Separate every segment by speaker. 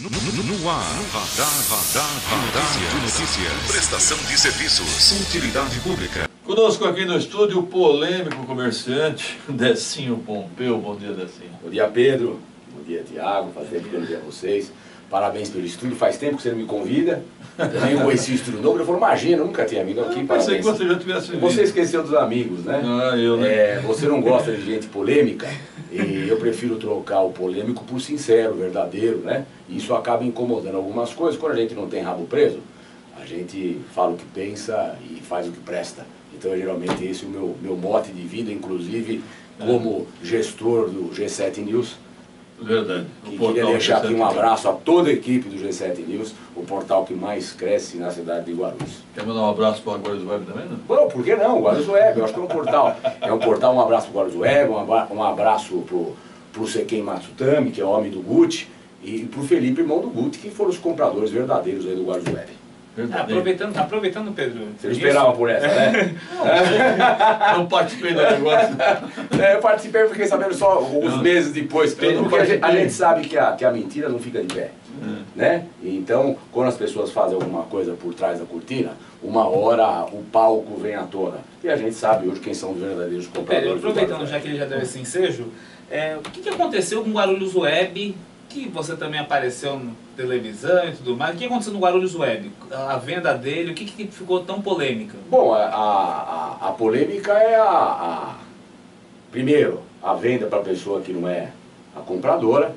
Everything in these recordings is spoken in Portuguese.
Speaker 1: No ar, radar de notícias. Prestação de serviços. Utilidade pública.
Speaker 2: Conosco aqui no estúdio o polêmico comerciante Decinho Pompeu. Bom dia, Decinho.
Speaker 3: Bom dia, Pedro. Bom dia, Tiago. Faz tempo que eu não vi a vocês. Parabéns pelo estúdio. Faz tempo que você não me convida. Também esse estúdio novo. Eu falo, imagina, eu nunca tinha vindo aqui.
Speaker 2: Eu pensei que você já tivesse vindo.
Speaker 3: Você esqueceu dos amigos, né?
Speaker 2: Ah, eu, né?
Speaker 3: Você não gosta de gente polêmica. E eu prefiro trocar o polêmico por sincero, verdadeiro, né? E isso acaba incomodando algumas coisas. Quando a gente não tem rabo preso, a gente fala o que pensa e faz o que presta. Então, geralmente, esse é o meu mote de vida, inclusive como gestor do G7 News.
Speaker 2: Verdade.
Speaker 3: E queria deixar aqui um abraço a toda a equipe do G7 News, o portal que mais cresce na cidade de Guarulhos.
Speaker 2: Quer mandar um abraço para o Guarulhos Web também, não?
Speaker 3: Bom, por que não? Guarulhos Web, eu acho que é um portal. Um abraço para o Guarulhos Web, um abraço para o Seken Matsutami, que é homem do Gucci, e para o Felipe, irmão do Gucci, que foram os compradores verdadeiros aí do Guarulhos Web.
Speaker 4: Aproveitando, Pedro.
Speaker 3: Você não esperava por essa, né?
Speaker 2: Não participei do negócio.
Speaker 3: Eu participei e fiquei sabendo só uns meses depois. Porque a gente sabe que a mentira não fica de pé. Né? Então, quando as pessoas fazem alguma coisa por trás da cortina, uma hora o palco vem à tona. E a gente sabe hoje quem são os verdadeiros compradores.
Speaker 4: Pedro, aproveitando já que ele já deu esse ensejo, o que aconteceu com o Guarulhos Web, que você também apareceu na televisão e tudo mais? O que aconteceu no Guarulhos Web? A venda dele, o que ficou tão polêmica?
Speaker 3: Bom, a polêmica é primeiro, a venda para a pessoa que não é a compradora.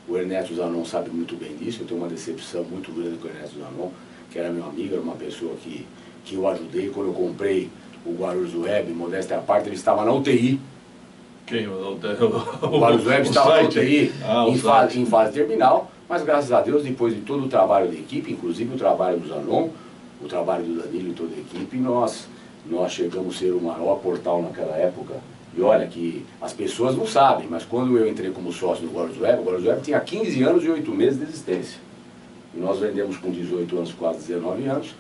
Speaker 3: O Ernesto Zanon sabe muito bem disso. Eu tenho uma decepção muito grande com o Ernesto Zanon, que era meu amigo, era uma pessoa que eu ajudei. Quando eu comprei o Guarulhos Web, modéstia à parte, ele estava na UTI.
Speaker 2: Quem?
Speaker 3: O Guarulhos Web estava na UTI, em fase terminal, mas graças a Deus, depois de todo o trabalho da equipe, inclusive o trabalho do Zanon, o trabalho do Danilo e toda a equipe, nós chegamos a ser o maior portal naquela época. E olha que as pessoas não sabem, mas quando eu entrei como sócio do Guarulhos Web, o Guarulhos Web tinha 15 anos e 8 meses de existência. E nós vendemos com 18 anos, quase 19 anos,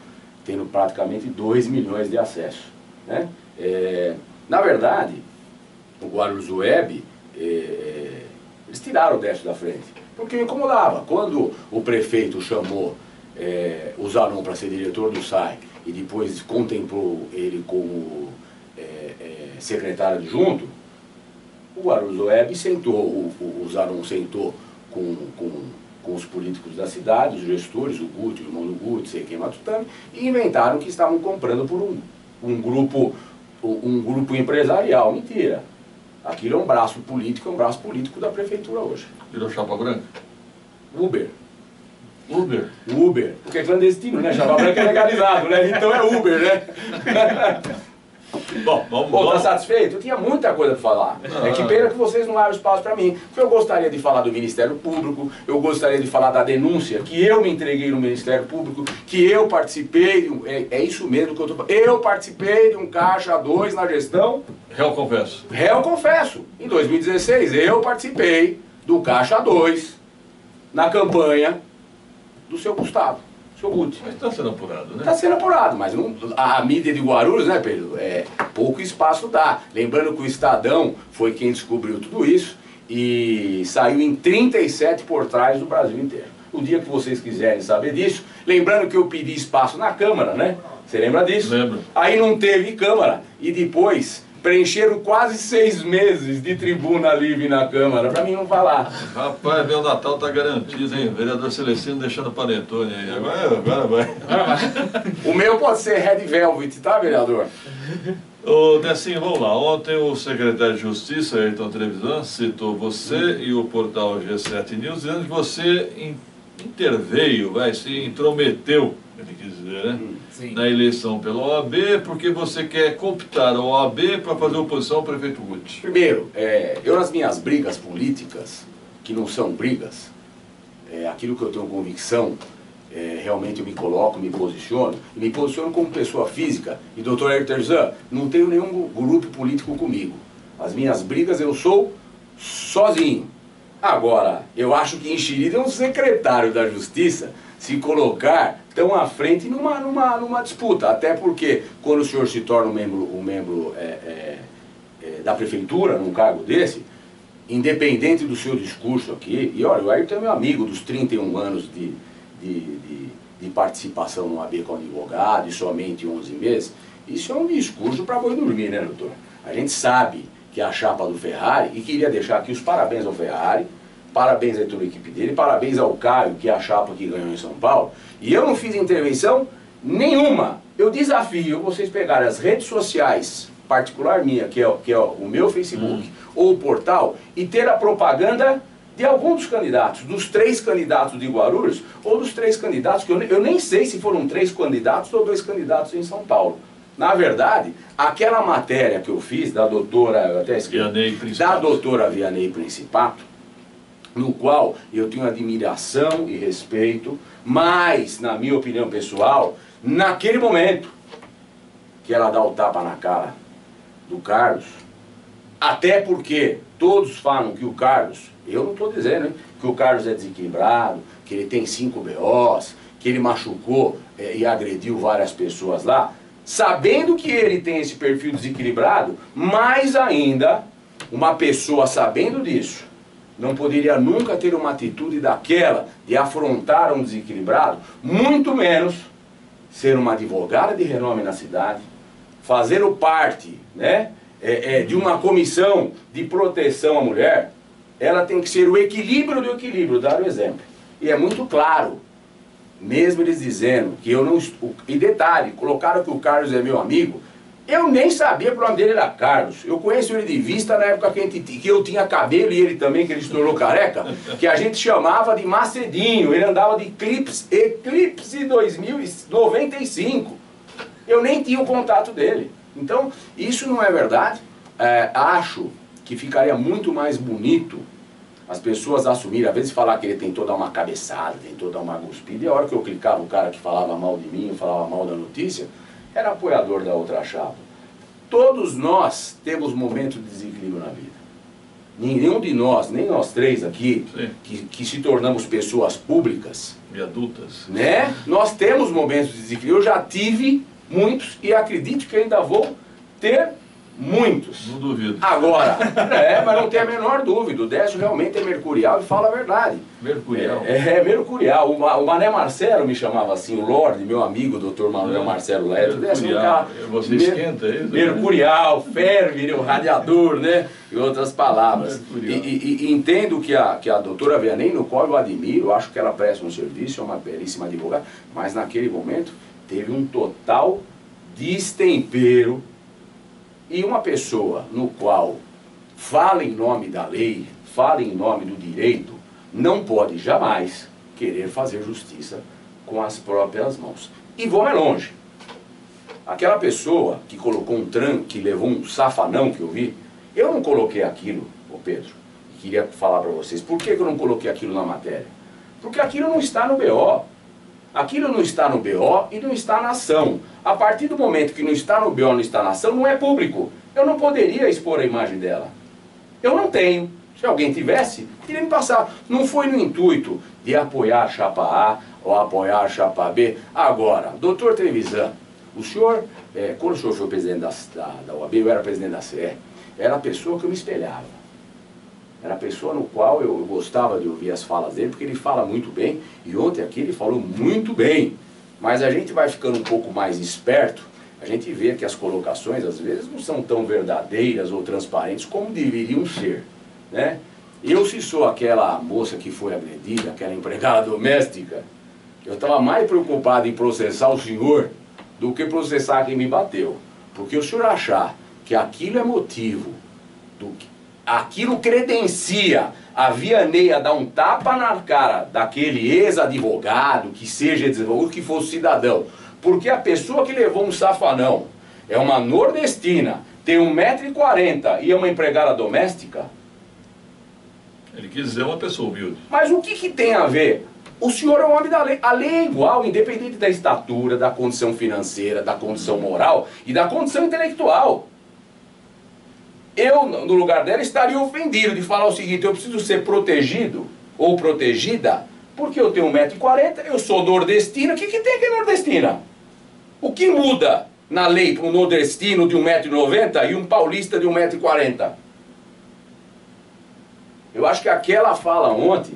Speaker 3: tendo praticamente 2 milhões de acessos. Né? Na verdade, o Guarulhos Web, eles tiraram o Décio da frente, porque incomodava. Quando o prefeito chamou o Zanon para ser diretor do SAI e depois contemplou ele como secretário adjunto, o Guarulhos Web sentou, o Zanon sentou com os políticos da cidade, os gestores, o Gucci, o irmão do Gucci, Seken Matsutami, e inventaram que estavam comprando por um grupo empresarial. Mentira. Aquilo é um braço político da prefeitura hoje.
Speaker 2: Virou chapa branca?
Speaker 3: Uber.
Speaker 2: Uber?
Speaker 3: Porque é clandestino, né? Chapa branca é legalizado, né? Então é Uber, né? Bom, tá satisfeito? Eu tinha muita coisa para falar. Que pena que vocês não abrem espaço para mim. Porque eu gostaria de falar do Ministério Público, eu gostaria de falar da denúncia que eu me entreguei no Ministério Público, que eu participei, é isso mesmo que eu tô falando. Eu participei de um Caixa 2 na gestão.
Speaker 2: Réu confesso.
Speaker 3: Réu confesso. Em 2016 eu participei do Caixa 2 na campanha do seu Gustavo. Seu Gucci.
Speaker 2: Mas está sendo apurado, né?
Speaker 3: Está sendo apurado, mas a mídia de Guarulhos, né, Pedro? Pouco espaço dá. Lembrando que o Estadão foi quem descobriu tudo isso e saiu em 37 portais do Brasil inteiro. O dia que vocês quiserem saber disso, lembrando que eu pedi espaço na Câmara, né? Você lembra disso?
Speaker 2: Lembro.
Speaker 3: Aí não teve Câmara e depois preencheram quase 6 meses de tribuna livre na Câmara, pra mim não falar.
Speaker 2: Rapaz, meu Natal tá garantido, hein? Vereador Celestino deixando panetone aí. Agora vai.
Speaker 3: O meu pode ser Red Velvet, tá, vereador?
Speaker 2: Ô, Decinho, vamos lá. Ontem o secretário de Justiça, Ayrton Trevisan, citou você e o portal G7 News, dizendo que você interveio, se intrometeu, ele quis dizer, né? Na eleição pela OAB, porque você quer cooptar a OAB para fazer oposição ao prefeito Gucci.
Speaker 3: Primeiro, eu nas minhas brigas políticas, que não são brigas, aquilo que eu tenho convicção, realmente eu me coloco, me posiciono como pessoa física. E doutor Ayrton Trevisan, não tenho nenhum grupo político comigo. As minhas brigas eu sou sozinho. Agora, eu acho que enxerida é um secretário da Justiça se colocar tão à frente numa disputa. Até porque, quando o senhor se torna um membro da prefeitura, num cargo desse, independente do seu discurso aqui, e olha, o Ayrton é meu amigo dos 31 anos de participação no AB como advogado, e somente 11 meses, isso é um discurso para boi dormir, né, doutor? A gente sabe que é a chapa do Ferrari, e queria deixar aqui os parabéns ao Ferrari, parabéns a toda a equipe dele, parabéns ao Caio, que é a chapa que ganhou em São Paulo, e eu não fiz intervenção nenhuma. Eu desafio vocês pegarem as redes sociais, particular minha, que é o meu Facebook, ou o portal, e ter a propaganda de algum dos candidatos, dos 3 candidatos de Guarulhos, ou dos 3 candidatos, que eu nem sei se foram 3 candidatos ou 2 candidatos em São Paulo. Na verdade, aquela matéria que eu fiz da doutora, eu até escrevi, da doutora Vianney Principato, no qual eu tenho admiração e respeito, mas, na minha opinião pessoal, naquele momento que ela dá o tapa na cara do Carlos, até porque todos falam que o Carlos, eu não estou dizendo, hein, que o Carlos é desequilibrado, que ele tem 5 BOs, que ele machucou e agrediu várias pessoas lá, sabendo que ele tem esse perfil desequilibrado, mais ainda, uma pessoa sabendo disso, não poderia nunca ter uma atitude daquela de afrontar um desequilibrado, muito menos ser uma advogada de renome na cidade, fazer parte, né, de uma comissão de proteção à mulher. Ela tem que ser o equilíbrio do equilíbrio, dar o exemplo. E é muito claro, mesmo eles dizendo que eu não... E detalhe, colocaram que o Carlos é meu amigo, eu nem sabia que o nome dele era Carlos. Eu conheço ele de vista na época que eu tinha cabelo e ele também, que ele se tornou careca, que a gente chamava de Macedinho. Ele andava de Eclipse 2095. Eu nem tinha o contato dele. Então, isso não é verdade. Acho que ficaria muito mais bonito as pessoas assumirem, às vezes falar que ele tentou dar uma cabeçada, tentou dar uma cuspida, e a hora que eu clicava o cara que falava mal de mim, falava mal da notícia, era apoiador da outra chapa. Todos nós temos momentos de desequilíbrio na vida. Nenhum de nós, nem nós 3 aqui, que se tornamos pessoas públicas
Speaker 2: e adultas,
Speaker 3: né? Nós temos momentos de desequilíbrio. Eu já tive muitos e acredito que ainda vou ter muitos.
Speaker 2: Não duvido.
Speaker 3: Agora, mas não tem a menor dúvida, o Décio realmente é mercurial e fala a verdade.
Speaker 2: Mercurial?
Speaker 3: É mercurial. O Mané Marcelo me chamava assim, o Lorde, meu amigo, o Dr. Manuel Marcelo Leto.
Speaker 2: Mercurial. Você esquenta isso?
Speaker 3: Mercurial, ferve, o radiador, né? E outras palavras. E entendo que a doutora Vianney, no qual eu admiro, acho que ela presta um serviço, é uma belíssima advogada, mas naquele momento teve um total destempero. E uma pessoa no qual fala em nome da lei, fala em nome do direito, não pode jamais querer fazer justiça com as próprias mãos. E vou mais longe. Aquela pessoa que colocou um tranco, que levou um safanão que eu vi, eu não coloquei aquilo, ô Pedro, e queria falar para vocês, por que eu não coloquei aquilo na matéria? Porque aquilo não está no BO. Aquilo não está no BO e não está na ação. A partir do momento que não está no BO, não está na ação, não é público. Eu não poderia expor a imagem dela. Eu não tenho. Se alguém tivesse, iria me passar. Não foi no intuito de apoiar a chapa A ou apoiar a chapa B. Agora, doutor Trevisan, o senhor, quando o senhor foi presidente da OAB, eu era presidente da CE, era a pessoa que eu me espelhava. Era a pessoa no qual eu gostava de ouvir as falas dele, porque ele fala muito bem, e ontem aqui ele falou muito bem. Mas a gente vai ficando um pouco mais esperto, a gente vê que as colocações às vezes não são tão verdadeiras ou transparentes como deveriam ser, né? Eu, se sou aquela moça que foi agredida, aquela empregada doméstica, eu estava mais preocupado em processar o senhor do que processar quem me bateu. Porque o senhor achar que aquilo é motivo do que... Aquilo credencia a Vianney a dar um tapa na cara daquele ex-advogado, que seja advogado, que fosse cidadão. Porque a pessoa que levou um safanão é uma nordestina, tem 1,40 m e é uma empregada doméstica.
Speaker 2: Ele quis dizer uma pessoa humilde.
Speaker 3: Mas o que tem a ver? O senhor é um homem da lei. A lei é igual, independente da estatura, da condição financeira, da condição moral e da condição intelectual. Eu, no lugar dela, estaria ofendido de falar o seguinte: eu preciso ser protegido ou protegida porque eu tenho 1,40 m, eu sou nordestina. O que tem que é nordestina? O que muda na lei para um nordestino de 1,90 m e um paulista de 1,40 m? Eu acho que aquela fala ontem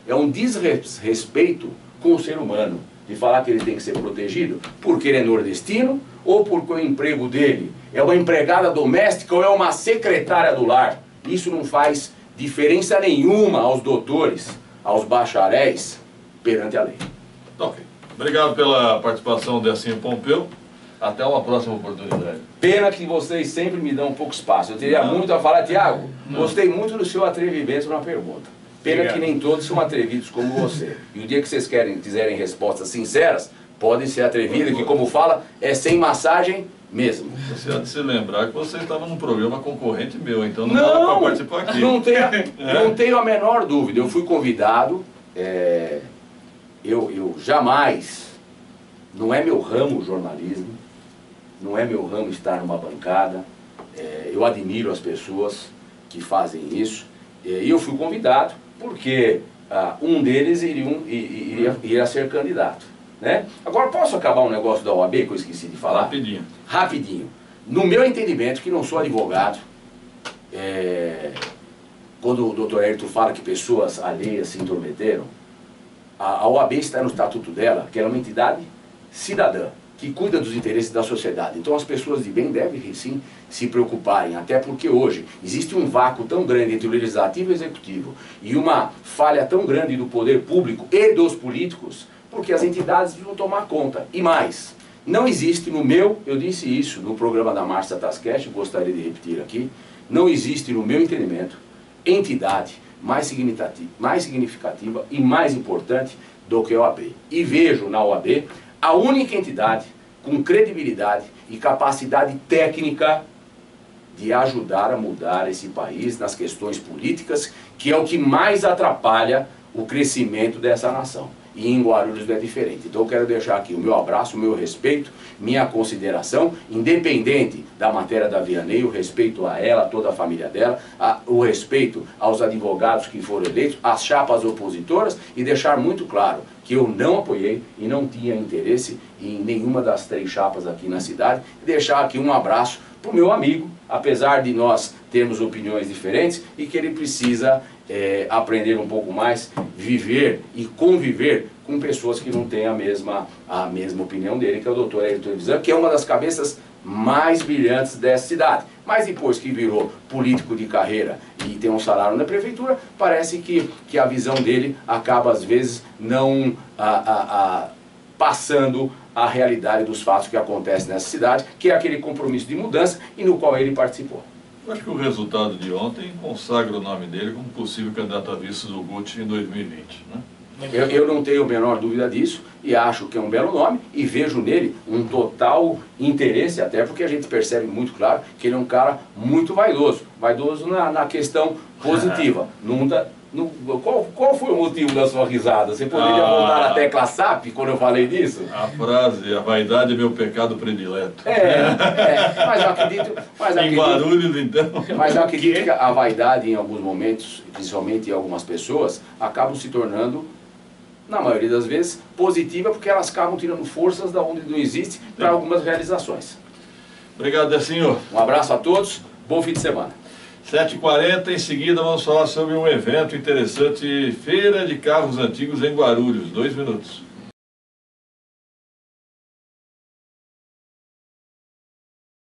Speaker 3: é um desrespeito com o ser humano, de falar que ele tem que ser protegido porque ele é nordestino, ou porque o emprego dele é uma empregada doméstica ou é uma secretária do lar. Isso não faz diferença nenhuma aos doutores, aos bacharéis, perante a lei.
Speaker 2: Ok. Obrigado pela participação de Decinho Pompeu. Até uma próxima oportunidade.
Speaker 3: Pena que vocês sempre me dão um pouco espaço. Eu teria muito a falar. Tiago, gostei muito do seu atrevimento na pergunta. Pena que nem todos são atrevidos como você. E o dia que vocês quiserem respostas sinceras, podem ser atrevidos, que como fala, é sem massagem mesmo.
Speaker 2: Você há de se lembrar que você estava num programa concorrente meu, então não dava para participar aqui.
Speaker 3: Não tenho a menor dúvida. Eu fui convidado, eu jamais, não é meu ramo o jornalismo, não é meu ramo estar numa bancada, eu admiro as pessoas que fazem isso, e eu fui convidado porque um deles iria ser candidato. Né? Agora, posso acabar um negócio da OAB que eu esqueci de falar?
Speaker 2: Rapidinho.
Speaker 3: Rapidinho. No meu entendimento, que não sou advogado, quando o doutor Hérito fala que pessoas alheias se intrometeram, a OAB está no estatuto dela, que ela é uma entidade cidadã, que cuida dos interesses da sociedade. Então as pessoas de bem devem sim se preocuparem, até porque hoje existe um vácuo tão grande entre o legislativo e o executivo e uma falha tão grande do poder público e dos políticos, porque as entidades vão tomar conta. E mais, não existe eu disse isso no programa da Márcia Tasquete, gostaria de repetir aqui, não existe no meu entendimento entidade mais significativa e mais importante do que a OAB. E vejo na OAB a única entidade com credibilidade e capacidade técnica de ajudar a mudar esse país nas questões políticas, que é o que mais atrapalha o crescimento dessa nação. E em Guarulhos não é diferente. Então eu quero deixar aqui o meu abraço, o meu respeito, minha consideração, independente da matéria da Vianney, o respeito a ela, toda a família dela, o respeito aos advogados que foram eleitos, às chapas opositoras, e deixar muito claro que eu não apoiei e não tinha interesse em nenhuma das 3 chapas aqui na cidade. Deixar aqui um abraço para o meu amigo, apesar de nós termos opiniões diferentes, e que ele precisa aprender um pouco mais, viver e conviver com pessoas que não têm a mesma opinião dele, que é o doutor Hérito Trevisan, que é uma das cabeças mais brilhantes dessa cidade. Mas depois que virou político de carreira e tem um salário na prefeitura, parece que a visão dele acaba às vezes não passando a realidade dos fatos que acontecem nessa cidade, que é aquele compromisso de mudança e no qual ele participou.
Speaker 2: Eu acho que o resultado de ontem consagra o nome dele como possível candidato a vice do Guti em 2020. Né?
Speaker 3: Eu não tenho a menor dúvida disso e acho que é um belo nome e vejo nele um total interesse, até porque a gente percebe muito claro que ele é um cara muito vaidoso. Vaidoso na questão positiva. Qual foi o motivo da sua risada? Você poderia voltar na tecla SAP quando eu falei disso?
Speaker 2: A frase, a vaidade é meu pecado predileto.
Speaker 3: Mas eu acredito...
Speaker 2: Em Guarulhos, então.
Speaker 3: Mas eu acredito que a vaidade, em alguns momentos, principalmente em algumas pessoas, acabam se tornando, na maioria das vezes, positiva, porque elas acabam tirando forças da onde não existe para algumas realizações.
Speaker 2: Obrigado, Decinho.
Speaker 3: Um abraço a todos, bom fim de semana.
Speaker 2: 7h40, em seguida vamos falar sobre um evento interessante, Feira de Carros Antigos em Guarulhos. 2 minutos.